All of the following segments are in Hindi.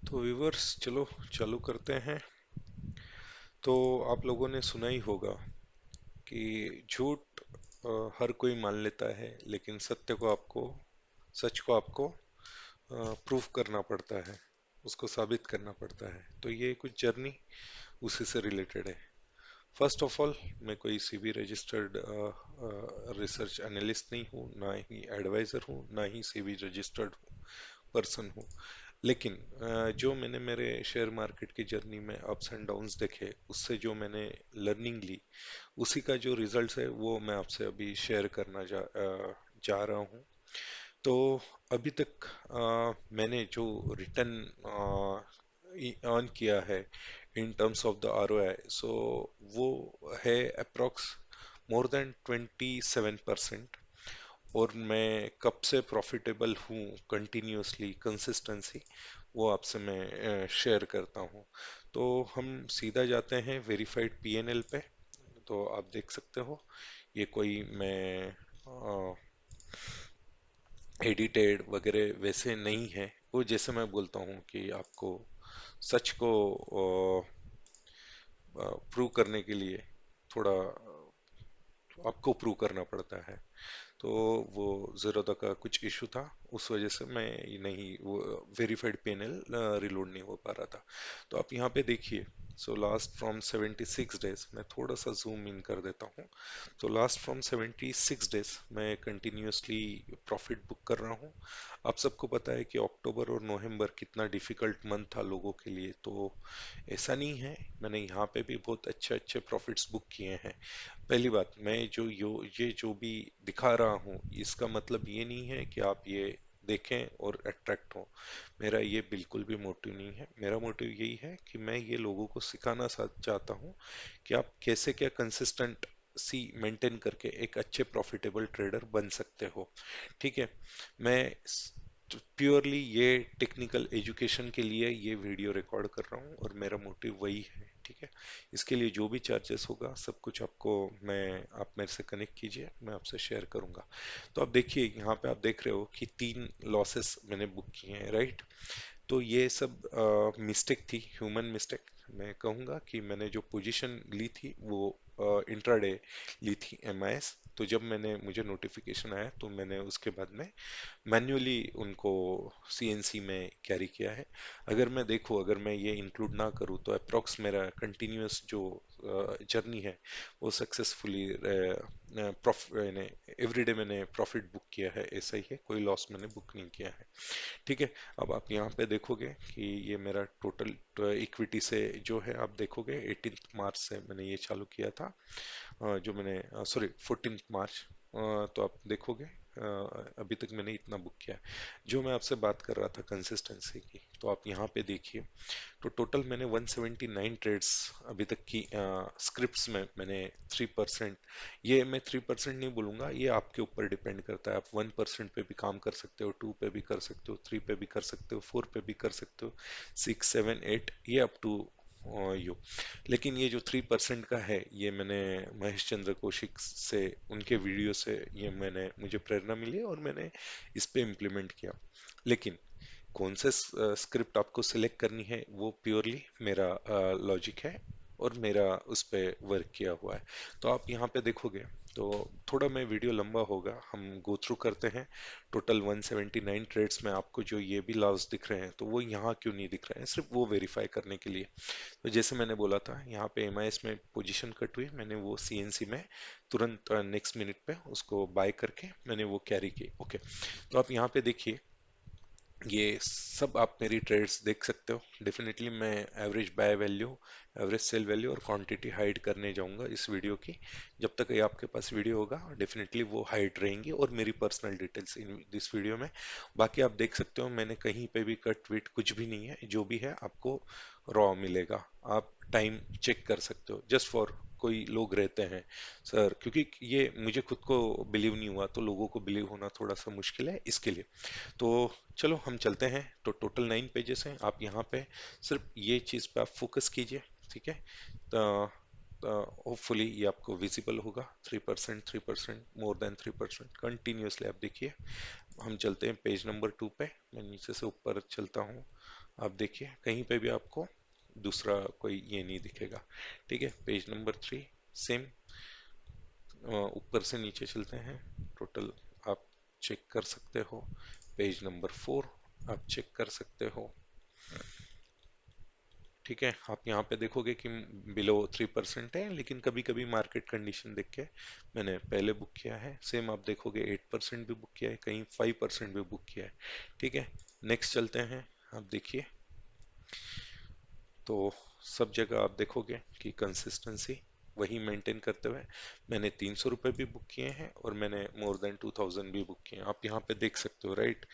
तो व्यूवर्स, चलो चालू करते हैं। तो आप लोगों ने सुना ही होगा कि झूठ हर कोई मान लेता है, लेकिन सच को आपको प्रूफ करना पड़ता है, उसको साबित करना पड़ता है। तो ये कुछ जर्नी उसी से रिलेटेड है। फर्स्ट ऑफ ऑल, मैं कोई सीबी रजिस्टर्ड रिसर्च एनालिस्ट नहीं हूँ, ना ही एडवाइजर हूँ, ना ही सीबी रजिस्टर्ड पर्सन हूँ। लेकिन जो मैंने मेरे शेयर मार्केट की जर्नी में अप्स एंड डाउन्स देखे, उससे जो मैंने लर्निंग ली, उसी का जो रिजल्ट है वो मैं आपसे अभी शेयर करना जा रहा हूँ। तो अभी तक मैंने जो रिटर्न अर्न किया है in terms of the ROI, so वो है अप्रोक्स मोर देन 27%। और मैं कब से प्रॉफिटेबल हूँ कंटिन्यूअसली, कंसिस्टेंसी, वो आपसे मैं शेयर करता हूँ। तो हम सीधा जाते हैं वेरीफाइड पीएनएल पे। तो आप देख सकते हो, ये कोई मैं एडिटेड वगैरह वैसे नहीं है। वो जैसे मैं बोलता हूँ कि आपको सच को प्रूव करने के लिए थोड़ा आपको प्रूव करना पड़ता है। तो वो ज़ीरोदा का कुछ इशू था, उस वजह से मैं ये नहीं वो वेरीफाइड पैनल रिलोड नहीं हो पा रहा था। तो आप यहाँ पे देखिए, सो लास्ट फ्रॉम 76 डेज, मैं थोड़ा सा जूम इन कर देता हूँ। तो लास्ट फ्रॉम 76 डेज मैं कंटिन्यूअसली प्रॉफिट बुक कर रहा हूँ। आप सबको पता है कि अक्टूबर और नवंबर कितना डिफिकल्ट मंथ था लोगों के लिए। तो ऐसा नहीं है, मैंने यहाँ पे भी बहुत अच्छे अच्छे प्रॉफिट्स बुक किए हैं। पहली बात, मैं ये जो भी दिखा रहा हूँ, इसका मतलब ये नहीं है कि आप ये देखें और अट्रैक्ट हो। मेरा ये बिल्कुल भी मोटिव नहीं है। मेरा मोटिव यही है कि मैं ये लोगों को सिखाना चाहता हूँ कि आप कैसे क्या कंसिस्टेंट सी मेंटेन करके एक अच्छे प्रॉफिटेबल ट्रेडर बन सकते हो। ठीक है। मैं प्योरली ये टेक्निकल एजुकेशन के लिए ये वीडियो रिकॉर्ड कर रहा हूँ और मेरा मोटिव वही है। ठीक है। इसके लिए जो भी चार्जेस होगा सब कुछ आपको मैं आप मेरे से कनेक्ट कीजिए, मैं आपसे शेयर करूंगा। तो आप देखिए, यहाँ पे आप देख रहे हो कि 3 लॉसेस मैंने बुक किए हैं, राइट। तो ये सब मिस्टेक थी, ह्यूमन मिस्टेक। मैं कहूँगा कि मैंने जो पोजीशन ली थी वो इंट्राडे ली थी एमआईएस। तो जब मैंने मुझे नोटिफिकेशन आया तो मैंने उसके बाद में मैन्युअली उनको सीएनसी में कैरी किया है। अगर मैं ये इंक्लूड ना करूँ तो अप्रोक्स मेरा कंटिन्यूअस जो जर्नी है वो सक्सेसफुली एवरीडे मैंने प्रॉफिट बुक किया है, ऐसा ही है, कोई लॉस मैंने बुक नहीं किया है। ठीक है। अब आप यहाँ पे देखोगे कि ये मेरा टोटल इक्विटी से जो है, आप देखोगे 18 मार्च से मैंने ये चालू किया था। जो मैंने सॉरी 14 मार्च। तो आप देखोगे अभी तक मैंने इतना बुक किया है। जो मैं आपसे बात कर रहा था कंसिस्टेंसी की, तो आप यहाँ पे देखिए, तो टोटल मैंने 179 ट्रेड्स अभी तक की। स्क्रिप्ट्स में मैंने 3%, ये मैं 3% नहीं बोलूँगा, ये आपके ऊपर डिपेंड करता है। आप 1% पे भी काम कर सकते हो, 2 पे भी कर सकते हो, 3 पे भी कर सकते हो, 4 पे भी कर सकते हो, 6, 7, 8, ये अप टू यू। लेकिन ये जो 3% का है, ये मैंने महेश चंद्र कौशिक से, उनके वीडियो से ये मैंने मुझे प्रेरणा मिली और मैंने इस पे इम्प्लीमेंट किया। लेकिन कौन से स्क्रिप्ट आपको सिलेक्ट करनी है वो प्योरली मेरा लॉजिक है और मेरा उस पे वर्क किया हुआ है। तो आप यहाँ पे देखोगे, तो थोड़ा मैं वीडियो लंबा होगा, हम गो थ्रू करते हैं। टोटल 179 ट्रेड्स में आपको जो ये भी लॉस दिख रहे हैं, तो वो यहाँ क्यों नहीं दिख रहे हैं, सिर्फ वो वेरीफाई करने के लिए। तो जैसे मैंने बोला था, यहाँ पे एमआईएस में पोजीशन कट हुई, मैंने वो सीएनसी में तुरंत नेक्स्ट मिनट पे उसको बाय करके मैंने वो कैरी की। ओके। तो आप यहाँ पे देखिए, ये सब आप मेरी ट्रेड्स देख सकते हो। डेफिनेटली मैं average buy value, average sell value और क्वांटिटी हाइड करने जाऊंगा इस वीडियो की। जब तक ये आपके पास वीडियो होगा, डेफिनेटली वो हाइड रहेंगी, और मेरी personal details in this video में। बाकी आप देख सकते हो, मैंने कहीं पे भी कट विट कुछ भी नहीं है, जो भी है आपको रॉ मिलेगा। आप टाइम चेक कर सकते हो, जस्ट फॉर कोई लोग रहते हैं सर, क्योंकि ये मुझे खुद को बिलीव नहीं हुआ तो लोगों को बिलीव होना थोड़ा सा मुश्किल है, इसके लिए। तो चलो हम चलते हैं। तो टोटल 9 पेजेस हैं, आप यहाँ पे सिर्फ ये चीज़ पे आप फोकस कीजिए। ठीक है। तो होपफुली ये आपको विजिबल होगा। 3%, 3%, मोर देन 3% कंटिन्यूसली आप देखिए। हम चलते हैं पेज नंबर 2 पे, मैं नीचे से ऊपर चलता हूँ। आप देखिए कहीं पे भी आपको दूसरा कोई ये नहीं दिखेगा। ठीक है, पेज नंबर 3 सेम, ऊपर से नीचे चलते हैं, टोटल आप चेक कर सकते हो। पेज नंबर 4 आप चेक कर सकते हो। ठीक है, आप यहाँ पे देखोगे कि बिलो 3% है, लेकिन कभी कभी मार्केट कंडीशन देख के मैंने पहले बुक किया है। सेम आप देखोगे 8% भी बुक किया है, कहीं 5% भी बुक किया है। ठीक है, नेक्स्ट चलते हैं। आप देखिए तो सब जगह आप देखोगे कि कंसिस्टेंसी वही मेंटेन करते हुए मैंने 300 रुपये भी बुक किए हैं और मैंने मोर देन 2000 भी बुक किए हैं। आप यहाँ पे देख सकते हो, राइट।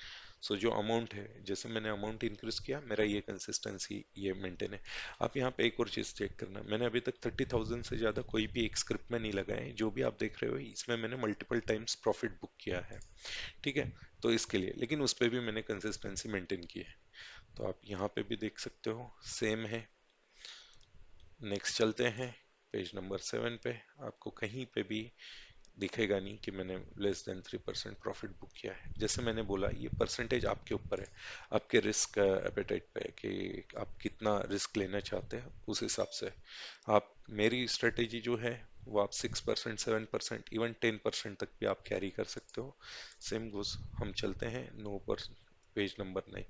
सो जो अमाउंट है, जैसे मैंने अमाउंट इंक्रीज किया, मेरा ये कंसिस्टेंसी ये मेंटेन है। आप यहाँ पे एक और चीज चेक करना, मैंने अभी तक 30,000 से ज्यादा कोई भी एक स्क्रिप्ट में नहीं लगाए हैं। जो भी आप देख रहे हो इसमें मैंने मल्टीपल टाइम्स प्रॉफिट बुक किया है। ठीक है, तो इसके लिए, लेकिन उस पर भी मैंने कंसिस्टेंसी मेंटेन की है। तो आप यहाँ पे भी देख सकते हो सेम है। नेक्स्ट चलते हैं, पेज नंबर 7 पे। आपको कहीं पे भी दिखेगा नहीं कि मैंने लेस देन 3% प्रॉफिट बुक किया है। जैसे मैंने बोला, ये परसेंटेज आपके ऊपर है, आपके रिस्क एपेटाइट पे है कि आप कितना रिस्क लेना चाहते हैं, उस हिसाब से आप, मेरी स्ट्रेटेजी जो है वो आप 6%, 7%, इवन 10% तक भी आप कैरी कर सकते हो। सेम गोस, हम चलते हैं नो पर, पेज नंबर 9।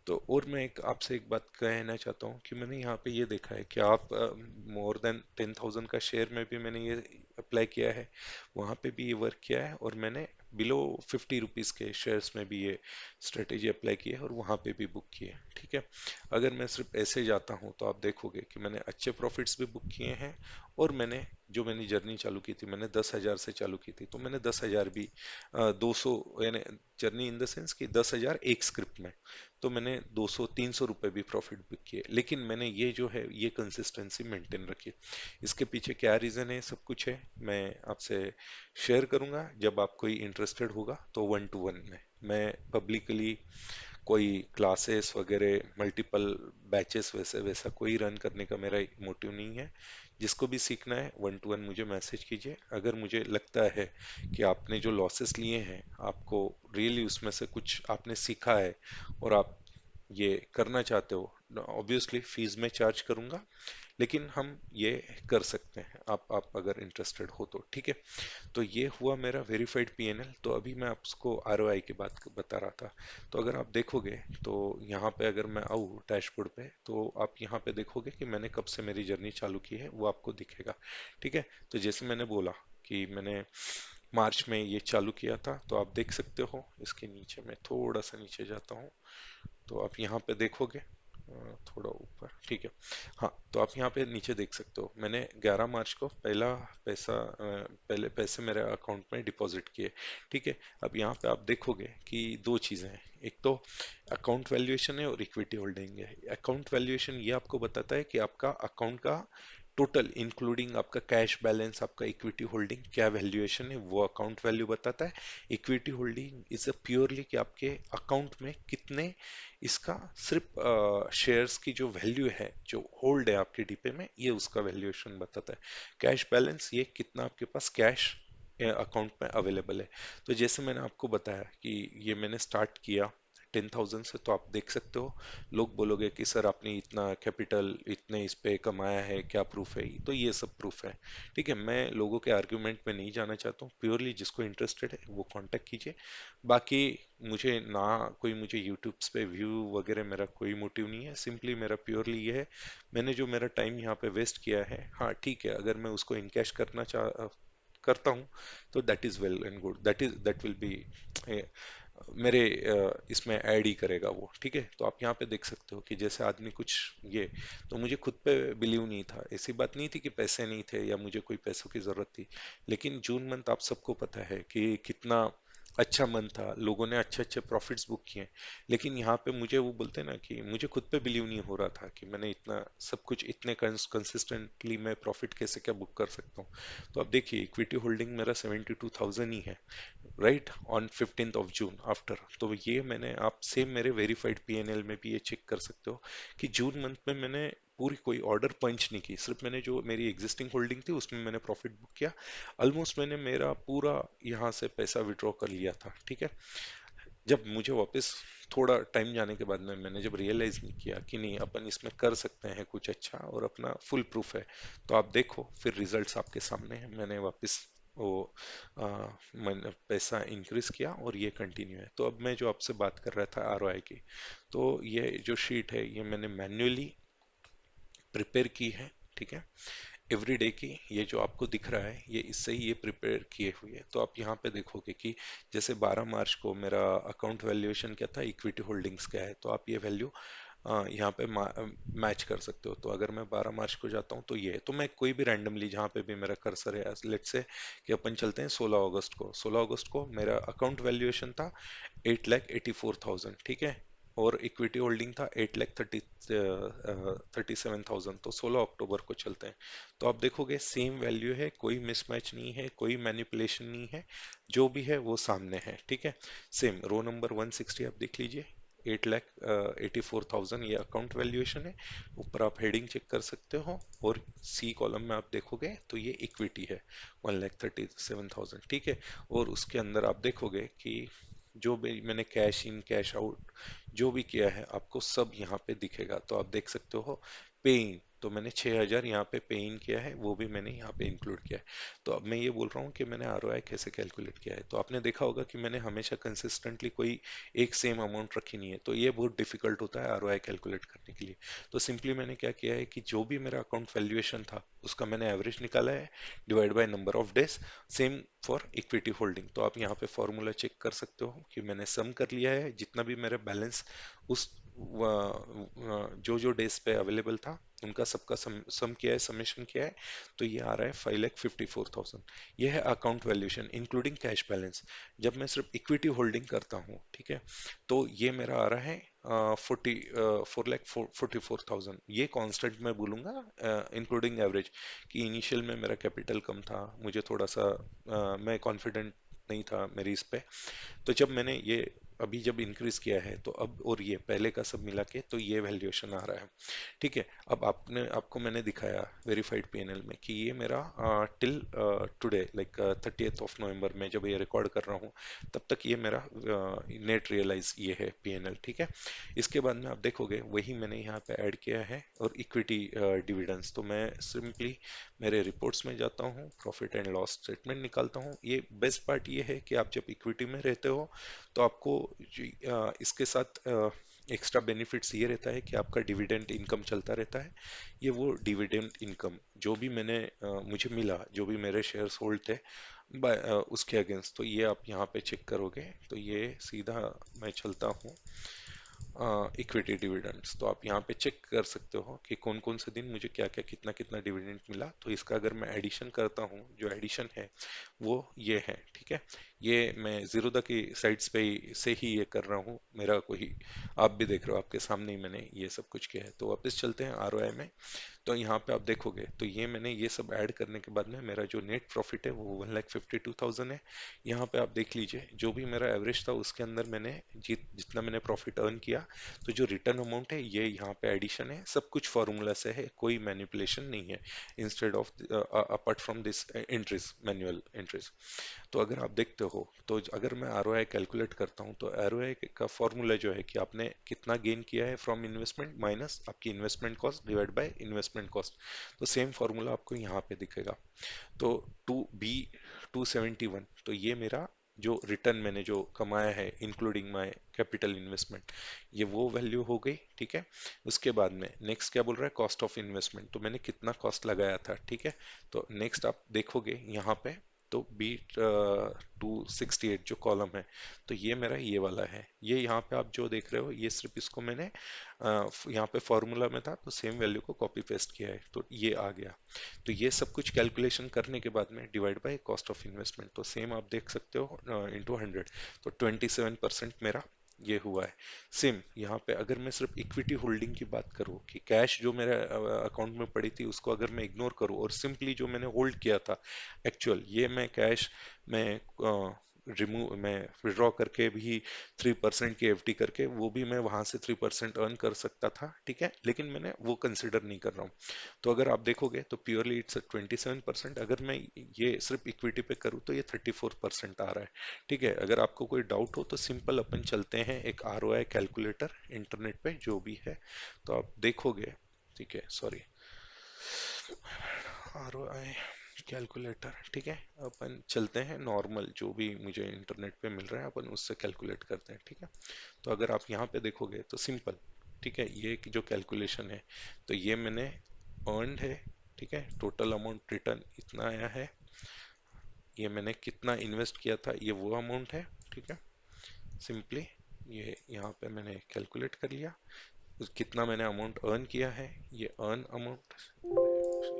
तो और मैं एक आपसे एक बात कहना चाहता हूँ कि मैंने यहाँ पे ये देखा है कि आप मोर देन 10,000 का शेयर में भी मैंने ये अप्लाई किया है, वहाँ पे भी ये वर्क किया है, और मैंने बिलो 50 रुपीज़ के शेयर्स में भी ये स्ट्रेटेजी अप्लाई की है और वहाँ पे भी बुक की है। ठीक है, अगर मैं सिर्फ ऐसे जाता हूँ तो आप देखोगे कि मैंने अच्छे प्रॉफिट्स भी बुक किए हैं, और मैंने जो मैंने जर्नी चालू की थी, मैंने 10,000 से चालू की थी, तो मैंने 10,000 भी 200, यानी जर्नी इन द सेंस कि 10,000 एक स्क्रिप्ट में, तो मैंने 200-300 रुपए भी प्रॉफिट बुक किए, लेकिन मैंने ये जो है ये कंसिस्टेंसी मेंटेन रखी। इसके पीछे क्या रीजन है, सब कुछ है, मैं आपसे शेयर करूंगा जब आप कोई इंटरेस्टेड होगा तो 1 to 1 में। मैं पब्लिकली कोई क्लासेस वगैरह, मल्टीपल बैचेस वैसे वैसा कोई रन करने का मेरा मोटिव नहीं है। जिसको भी सीखना है 1 to 1 मुझे मैसेज कीजिए। अगर मुझे लगता है कि आपने जो लॉसेस लिए हैं, आपको रियली उसमें से कुछ आपने सीखा है और आप ये करना चाहते हो, ऑब्वियसली फीस में चार्ज करूंगा, लेकिन हम ये कर सकते हैं, आप अगर इंटरेस्टेड हो तो। ठीक है, तो ये हुआ मेरा वेरीफाइड पीएनएल। तो अभी मैं आपको आरओआई की बात बता रहा था। तो अगर आप देखोगे तो यहाँ पे अगर मैं आऊँ डैशबोर्ड पे, तो आप यहाँ पे देखोगे कि मैंने कब से मेरी जर्नी चालू की है वो आपको दिखेगा। ठीक है, तो जैसे मैंने बोला कि मैंने मार्च में ये चालू किया था, तो आप देख सकते हो इसके नीचे, मैं थोड़ा सा नीचे जाता हूँ तो आप यहाँ पे देखोगे, थोड़ा ऊपर, ठीक है। हाँ, तो आप यहाँ पे नीचे देख सकते हो, मैंने 11 मार्च को पहला पैसा, पहले पैसे मेरे अकाउंट में डिपॉजिट किए। ठीक है, अब यहाँ पे आप देखोगे कि दो चीज़ें हैं, एक तो अकाउंट वैल्यूएशन है और इक्विटी होल्डिंग है। अकाउंट वैल्यूएशन ये आपको बताता है कि आपका अकाउंट का टोटल इंक्लूडिंग आपका कैश बैलेंस, आपका इक्विटी होल्डिंग क्या वैल्यूएशन है, वो अकाउंट वैल्यू बताता है। Equity holding is a purely कि आपके अकाउंट में कितने, इसका सिर्फ शेयर्स की जो वैल्यू है, जो होल्ड है आपके डीपे में, ये उसका वैल्यूएशन बताता है। कैश बैलेंस ये कितना आपके पास कैश अकाउंट में अवेलेबल है। तो जैसे मैंने आपको बताया कि ये मैंने स्टार्ट किया 10,000 से, तो आप देख सकते हो, लोग बोलोगे कि सर आपने इतना कैपिटल इतने इस पे कमाया है, क्या प्रूफ है, तो ये सब प्रूफ है। ठीक है, मैं लोगों के आर्ग्यूमेंट में नहीं जाना चाहता हूँ, प्योरली जिसको इंटरेस्टेड है वो कांटेक्ट कीजिए। बाकी मुझे ना, कोई मुझे यूट्यूब पे व्यू वगैरह, मेरा कोई मोटिव नहीं है, सिंपली मेरा प्योरली ये है, मैंने जो मेरा टाइम यहाँ पे वेस्ट किया है, हाँ ठीक है, अगर मैं उसको इनकैश करना करता हूँ तो that is well and good, that will be मेरे इसमें ऐड ही करेगा वो। ठीक है, तो आप यहाँ पे देख सकते हो कि जैसे आदमी कुछ ये, तो मुझे खुद पे बिलीव नहीं था, ऐसी बात नहीं थी कि पैसे नहीं थे या मुझे कोई पैसों की जरूरत थी, लेकिन जून मंथ आप सबको पता है कि कितना अच्छा मंथ था, लोगों ने अच्छे अच्छे प्रॉफिट्स बुक किए, लेकिन यहाँ पे मुझे वो बोलते हैं ना कि मुझे खुद पे बिलीव नहीं हो रहा था कि मैंने इतना सब कुछ इतने कंसिस्टेंटली मैं प्रॉफिट कैसे क्या बुक कर सकता हूँ। तो अब देखिए इक्विटी होल्डिंग मेरा 72,000 ही है, right, on 15th of June after. तो ये मैंने, आप सेम मेरे वेरीफाइड पीएनएल में भी ये चेक कर सकते हो कि जून मंथ में मैंने पूरी कोई ऑर्डर पंच नहीं की, सिर्फ मैंने जो मेरी एग्जिस्टिंग होल्डिंग थी उसमें मैंने प्रॉफिट बुक किया। ऑलमोस्ट मैंने मेरा पूरा यहाँ से पैसा विड्रॉ कर लिया था। ठीक है, जब मुझे वापस थोड़ा टाइम जाने के बाद में मैंने जब रियलाइज नहीं किया कि नहीं अपन इसमें कर सकते हैं कुछ अच्छा और अपना फुल प्रूफ है, तो आप देखो फिर रिजल्ट्स आपके सामने हैं। मैंने वापस वो मैंने पैसा इंक्रीज किया और ये कंटिन्यू है। तो अब मैं जो आपसे बात कर रहा था आरओआई की, तो ये जो शीट है ये मैंने मैन्युअली प्रिपेयर की है, ठीक है। एवरीडे की ये जो आपको दिख रहा है ये इससे ही ये प्रिपेयर किए हुए है। तो आप यहाँ पे देखोगे कि जैसे 12 मार्च को मेरा अकाउंट वैल्यूएशन क्या था, इक्विटी होल्डिंग्स क्या है, तो आप ये वैल्यू यहाँ पे मैच कर सकते हो। तो अगर मैं 12 मार्च को जाता हूँ तो ये है। तो मैं कोई भी रैंडमली जहाँ पे भी मेरा कर्सर है, लेट्स से कि अपन चलते हैं 16 अगस्त को, 16 अगस्त को मेरा अकाउंट वैल्यूएशन था 8,84,000, ठीक है। और इक्विटी होल्डिंग था 8,37,000। तो 16 अक्टूबर को चलते हैं, तो आप देखोगे सेम वैल्यू है, कोई मिसमैच नहीं है, कोई मैनिपुलेशन नहीं है, जो भी है वो सामने है, ठीक है। सेम रो नंबर 160 आप देख लीजिए, 8,84,000 ये अकाउंट वैल्यूएशन है। ऊपर आप हेडिंग चेक कर सकते हो, और सी कॉलम में आप देखोगे तो ये इक्विटी है 1,37,000, ठीक है। और उसके अंदर आप देखोगे कि जो भी मैंने कैश इन कैश आउट जो भी किया है आपको सब यहाँ पे दिखेगा। तो आप देख सकते हो पे इन, तो मैंने 6,000 यहाँ पे पे इन किया है, वो भी मैंने यहाँ पे इंक्लूड किया है। तो अब मैं ये बोल रहा हूँ कि मैंने आरओआई कैसे कैलकुलेट किया है। तो आपने देखा होगा कि मैंने हमेशा कंसिस्टेंटली कोई एक सेम अमाउंट रखी नहीं है, तो ये बहुत डिफिकल्ट होता है आरओआई कैलकुलेट करने के लिए। तो सिंपली मैंने क्या किया है कि जो भी मेरा अकाउंट वैल्यूएशन था उसका मैंने एवरेज निकाला है, divide by number of days. Same for equity holding, तो आप यहाँ पे फॉर्मूला चेक कर सकते हो कि मैंने सम कर लिया है जितना भी मेरा बैलेंस उस जो जो डेज पे अवेलेबल था उनका सबका सम किया है, समेशन किया है। तो ये आ रहा है 5,54,000। ये है account valuation including cash balance. जब मैं सिर्फ इक्विटी होल्डिंग करता हूँ, ठीक है, तो ये मेरा आ रहा है 4,44,000। ये कांस्टेंट मैं बोलूंगा इंक्लूडिंग एवरेज, कि इनिशियल में मेरा कैपिटल कम था, मुझे थोड़ा सा मैं कॉन्फिडेंट नहीं था मेरी इस पे। तो जब मैंने ये अभी जब इंक्रीज किया है तो अब और ये पहले का सब मिला के तो ये वैल्यूएशन आ रहा है, ठीक है। अब आपको मैंने दिखाया वेरीफाइड पीएनएल में कि ये मेरा till today like 30th of November में जब ये रिकॉर्ड कर रहा हूँ तब तक ये मेरा नेट रियलाइज ये है पीएनएल, ठीक है। इसके बाद में आप देखोगे वही मैंने यहाँ पे ऐड किया है, और इक्विटी डिविडेंड्स तो मैं सिंपली मेरे रिपोर्ट्स में जाता हूँ, प्रॉफिट एंड लॉस स्टेटमेंट निकालता हूँ। ये बेस्ट पार्ट ये है कि आप जब इक्विटी में रहते हो तो आपको इसके साथ एक्स्ट्रा बेनिफिट्स ये रहता है कि आपका डिविडेंड इनकम चलता रहता है। ये वो डिविडेंड इनकम जो भी मुझे मिला, जो भी मेरे शेयर्स होल्ड थे उसके अगेंस्ट, तो ये आप यहाँ पे चेक करोगे तो ये सीधा मैं चलता हूँ इक्विटी डिविडेंड्स। तो आप यहाँ पे चेक कर सकते हो कि कौन कौन से दिन मुझे क्या क्या कितना कितना डिविडेंड मिला। तो इसका अगर मैं एडिशन करता हूँ, जो एडिशन है वो ये है, ठीक है। ये मैं जीरोधा की साइट्स पे से ही ये कर रहा हूँ, मेरा कोई, आप भी देख रहे हो आपके सामने ही मैंने ये सब कुछ किया है। तो वापस चलते हैं आरओआई में, तो यहाँ पे आप देखोगे तो ये मैंने ये सब ऐड करने के बाद में मेरा जो नेट प्रॉफिट है वो 1,52,000 है। यहाँ पे आप देख लीजिए जो भी मेरा एवरेज था उसके अंदर मैंने जितना मैंने प्रॉफिट अर्न किया, तो जो रिटर्न अमाउंट है ये यहाँ पे एडिशन है, सब कुछ फॉर्मूला से है, कोई मैनिपुलेशन नहीं है, instead of apart from this entries, manual entries. तो अगर आप देखते हो तो अगर मैं आरओआई कैलकुलेट करता हूँ तो आरओआई का फॉर्मूला जो है कि आपने कितना गेन किया है फ्रॉम इन्वेस्टमेंट माइनस आपकी investment cost divide by investment cost. तो सेम फॉर्मूला आपको यहाँ पे दिखेगा। तो 271, तो ये मेरा जो रिटर्न मैंने जो कमाया है इंक्लूडिंग माय कैपिटल इन्वेस्टमेंट, ये वो वैल्यू हो गई, ठीक है। उसके बाद में नेक्स्ट क्या बोल रहा है, कॉस्ट ऑफ इन्वेस्टमेंट, तो मैंने कितना कॉस्ट लगाया था, ठीक है। तो नेक्स्ट आप देखोगे यहाँ पे तो बी 268 जो कॉलम है, तो ये मेरा ये वाला है। ये यहाँ पे आप जो देख रहे हो ये सिर्फ इसको मैंने यहाँ पे फॉर्मूला में था तो सेम वैल्यू को कॉपी पेस्ट किया है तो ये आ गया। तो ये सब कुछ कैलकुलेशन करने के बाद में divide by cost of investment, तो सेम आप देख सकते हो इंटू 100, तो 27% मेरा ये हुआ है। सेम यहाँ पे अगर मैं सिर्फ इक्विटी होल्डिंग की बात करूँ कि कैश जो मेरे अकाउंट में पड़ी थी उसको अगर मैं इग्नोर करूँ और सिंपली जो मैंने होल्ड किया था एक्चुअल, ये मैं कैश मैं रिमूव, मैं विड्रॉ करके भी 3% की एफडी करके वो भी मैं वहां से 3% अर्न कर सकता था, ठीक है, लेकिन मैंने वो कंसिडर नहीं कर रहा हूँ। तो अगर आप देखोगे तो प्योरली इट्स 27%, अगर मैं ये सिर्फ इक्विटी पे करूँ तो ये 34% आ रहा है। ठीक है, अगर आपको कोई डाउट हो तो सिंपल अपन चलते हैं एक आरओआई कैलकुलेटर इंटरनेट पे जो भी है, तो आप देखोगे, ठीक है, सॉरी, आरओआई कैलकुलेटर, ठीक है, अपन चलते हैं नॉर्मल जो भी मुझे इंटरनेट पे मिल रहा है अपन उससे कैलकुलेट करते हैं, ठीक है। तो अगर आप यहाँ पे देखोगे तो सिंपल, ठीक है, ये जो कैलकुलेशन है, तो ये मैंने अर्नड है, ठीक है, टोटल अमाउंट रिटर्न इतना आया है, ये मैंने कितना इन्वेस्ट किया था ये वो अमाउंट है, ठीक है, सिंपली ये यहाँ पे मैंने कैलकुलेट कर लिया। कितना मैंने अमाउंट अर्न किया है, ये अर्न अमाउंट,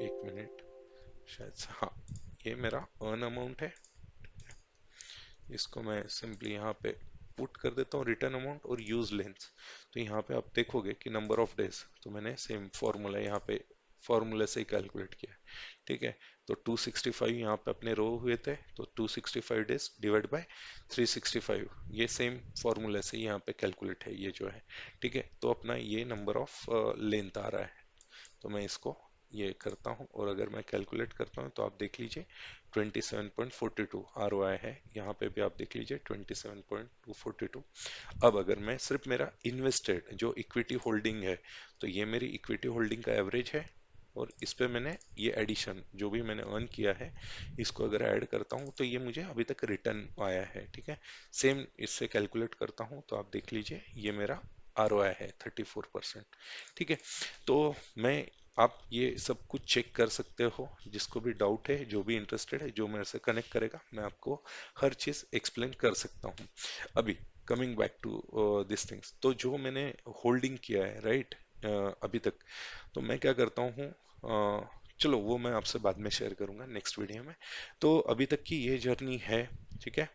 एक मिनट, शायद से हाँ, ये मेरा अर्न अमाउंट है। इसको मैं सिंपली यहाँ पे पुट कर देता हूँ रिटर्न अमाउंट और यूज लेंथ। तो यहाँ पे आप देखोगे कि नंबर ऑफ डेज, तो मैंने सेम फॉर्मूला यहाँ पे फॉर्मूले से ही कैलकुलेट किया है, ठीक है। तो 265 यहाँ पे अपने रो हुए थे, तो 265 डेज डिवाइड बाय 365, ये सेम फॉर्मूले से यहाँ पे कैलकुलेट है ये जो है, ठीक है। तो अपना ये नंबर ऑफ लेंथ आ रहा है, तो मैं इसको ये करता हूँ और अगर मैं कैलकुलेट करता हूँ तो आप देख लीजिए 27.42 आरओआई है, यहाँ पे भी आप देख लीजिए 27.242। अब अगर मैं सिर्फ मेरा इन्वेस्टेड जो इक्विटी होल्डिंग है, तो ये मेरी इक्विटी होल्डिंग का एवरेज है, और इस पे मैंने ये एडिशन जो भी मैंने अर्न किया है इसको अगर ऐड करता हूँ तो ये मुझे अभी तक रिटर्न आया है, ठीक है। सेम इससे कैलकुलेट करता हूँ तो आप देख लीजिए ये मेरा आरओआई है 34%, ठीक है। तो मैं, आप ये सब कुछ चेक कर सकते हो, जिसको भी डाउट है, जो भी इंटरेस्टेड है, जो मेरे से कनेक्ट करेगा, मैं आपको हर चीज एक्सप्लेन कर सकता हूँ। अभी coming back to this things, तो जो मैंने होल्डिंग किया है राइट अभी तक, तो मैं क्या करता हूँ, चलो वो मैं आपसे बाद में शेयर करूंगा नेक्स्ट वीडियो में। तो अभी तक की ये जर्नी है, ठीक है,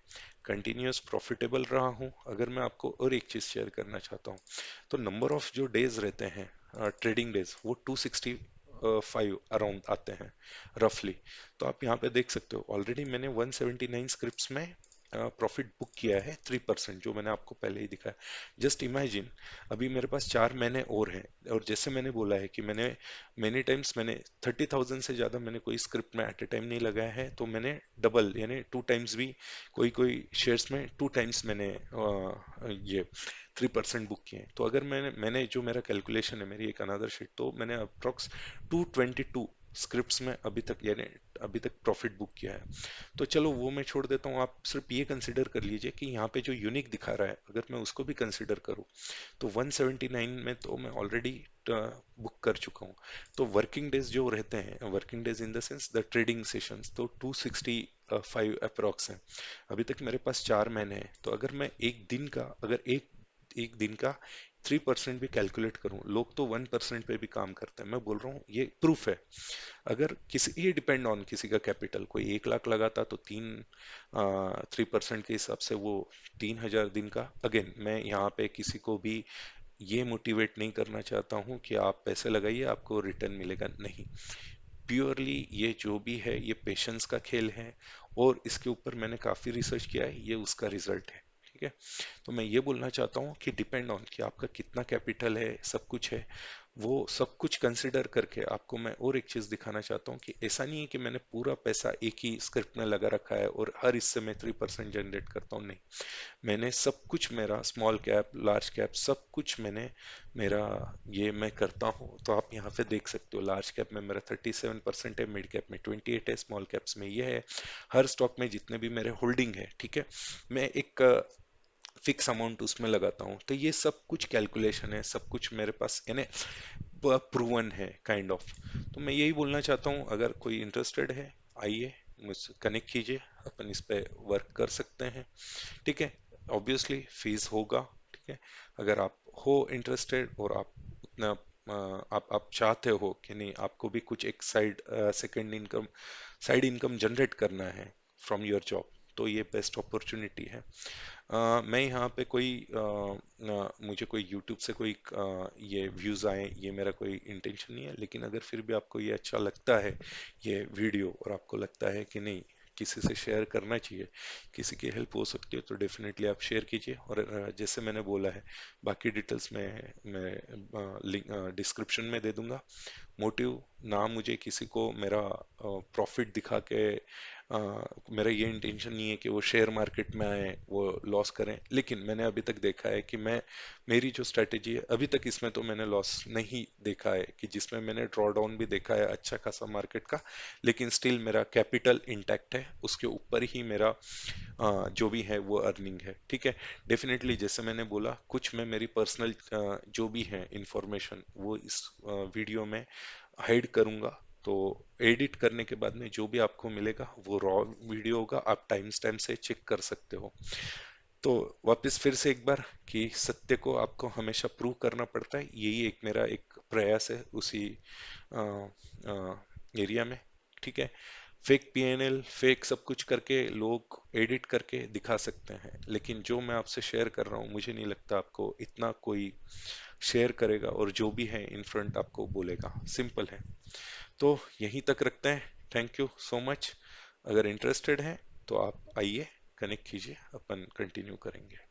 कंटिन्यूअस प्रॉफिटेबल रहा हूँ। अगर मैं आपको और एक चीज शेयर करना चाहता हूँ, तो नंबर ऑफ जो डेज रहते हैं ट्रेडिंग डेज, वो 265 अराउंड आते हैं रफली। तो आप यहाँ पे देख सकते हो ऑलरेडी मैंने 179 स्क्रिप्ट्स में प्रॉफिट बुक किया है 3%, जो मैंने आपको पहले ही दिखाया। जस्ट इमेजिन, अभी मेरे पास 4 महीने और हैं, और जैसे मैंने बोला है कि मैंने मेनी टाइम्स मैंने 30,000 से ज़्यादा मैंने कोई स्क्रिप्ट में एट ए टाइम नहीं लगाया है, तो मैंने डबल यानी 2 टाइम्स भी, कोई कोई शेयर्स में 2 टाइम्स मैंने ये 3% बुक किए हैं। तो अगर मैंने जो मेरा कैलकुलेशन है, मेरी एक अनदर शीट, तो मैंने अप्रोक्स 222 स्क्रिप्ट्स में अभी तक यानी अभी तक प्रॉफिट बुक किया है। तो चलो वो मैं छोड़ देता हूँ, आप सिर्फ ये कंसिडर कर लीजिए कि यहाँ पे जो यूनिक दिखा रहा है अगर मैं उसको भी कंसिडर करूँ, तो 179 में तो मैं ऑलरेडी बुक कर चुका हूँ। तो वर्किंग डेज जो रहते हैं, working days in the sense the trading sessions, तो 265 अप्रॉक्स है। अभी तक मेरे पास 4 महीने हैं, तो अगर मैं एक दिन का, अगर एक एक दिन का 3% भी कैलकुलेट करूं, लोग तो 1% पे भी काम करते हैं, मैं बोल रहा हूँ ये प्रूफ है। अगर किसी, ये डिपेंड ऑन किसी का कैपिटल, कोई 1 लाख लगाता तो 3% के हिसाब से वो 3,000 दिन का। अगेन मैं यहाँ पे किसी को भी ये मोटिवेट नहीं करना चाहता हूँ कि आप पैसे लगाइए आपको रिटर्न मिलेगा, नहीं। प्योरली ये जो भी है ये पेशेंस का खेल है, और इसके ऊपर मैंने काफी रिसर्च किया है, ये उसका रिजल्ट है, ठीक है। तो मैं ये बोलना चाहता हूँ कि डिपेंड ऑन कि आपका कितना कैपिटल है, सब कुछ है, वो सब कुछ कंसिडर करके आपको मैं और एक चीज दिखाना चाहता हूँ कि ऐसा नहीं है कि मैंने पूरा पैसा एक ही स्क्रिप्ट में लगा रखा है और हर हिस्से में 3% जनरेट करता हूँ, नहीं। मैंने सब कुछ, मेरा स्मॉल कैप लार्ज कैप सब कुछ मैंने, मेरा ये मैं करता हूँ। तो आप यहाँ पे देख सकते हो लार्ज कैप में मेरा 37% है, मिड कैप में 28 है, स्मॉल कैप्स में ये है। हर स्टॉक में जितने भी मेरे होल्डिंग है, ठीक है, मैं एक फिक्स अमाउंट उसमें लगाता हूँ। तो ये सब कुछ कैलकुलेशन है, सब कुछ मेरे पास यानी प्रूवन है काइंड ऑफ। तो मैं यही बोलना चाहता हूँ, अगर कोई इंटरेस्टेड है आइए मुझसे कनेक्ट कीजिए, अपन इस पे वर्क कर सकते हैं, ठीक है। ऑब्वियसली फीस होगा, ठीक है। अगर आप हो इंटरेस्टेड और आप उतना आप चाहते हो कि नहीं, आपको भी कुछ एक साइड इनकम जनरेट करना है फ्रॉम योर जॉब, तो ये बेस्ट अपॉर्चुनिटी है। मैं यहाँ पे कोई मुझे कोई YouTube से कोई ये व्यूज आए, ये मेरा कोई इंटेंशन नहीं है, लेकिन अगर फिर भी आपको ये अच्छा लगता है ये वीडियो, और आपको लगता है कि नहीं किसी से शेयर करना चाहिए, किसी की हेल्प हो सकती है तो डेफिनेटली आप शेयर कीजिए। और जैसे मैंने बोला है, बाकी डिटेल्स मैं लिंक डिस्क्रिप्शन में दे दूंगा। मोटिव ना मुझे किसी को मेरा प्रॉफिट दिखा के मेरा ये इंटेंशन नहीं है कि वो शेयर मार्केट में आए, वो लॉस करें। लेकिन मैंने अभी तक देखा है कि मैं मेरी जो स्ट्रैटेजी है अभी तक इसमें तो मैंने लॉस नहीं देखा है, कि जिसमें मैंने ड्रॉ डाउन भी देखा है अच्छा खासा मार्केट का, लेकिन स्टिल मेरा कैपिटल इंटैक्ट है, उसके ऊपर ही मेरा जो भी है वो अर्निंग है। ठीक है। डेफिनेटली जैसे मैंने बोला, कुछ मैं मेरी पर्सनल जो भी है इंफॉर्मेशन वो इस वीडियो में हाइड करूंगा। तो एडिट करने के बाद में जो भी आपको मिलेगा वो रॉ वीडियो होगा, आप टाइम स्टैम्प से चेक कर सकते हो। तो वापस फिर से एक बार, कि सत्य को आपको हमेशा प्रूव करना पड़ता है, यही एक मेरा एक प्रयास है उसी एरिया में। ठीक है। फेक पीएनएल फेक सब कुछ करके लोग एडिट करके दिखा सकते हैं, लेकिन जो मैं आपसे शेयर कर रहा हूँ मुझे नहीं लगता आपको इतना कोई शेयर करेगा, और जो भी है इन फ्रंट आपको बोलेगा। सिंपल है। तो यहीं तक रखते हैं। Thank you so much. अगर इंटरेस्टेड हैं तो आप आइए, कनेक्ट कीजिए, अपन कंटिन्यू करेंगे।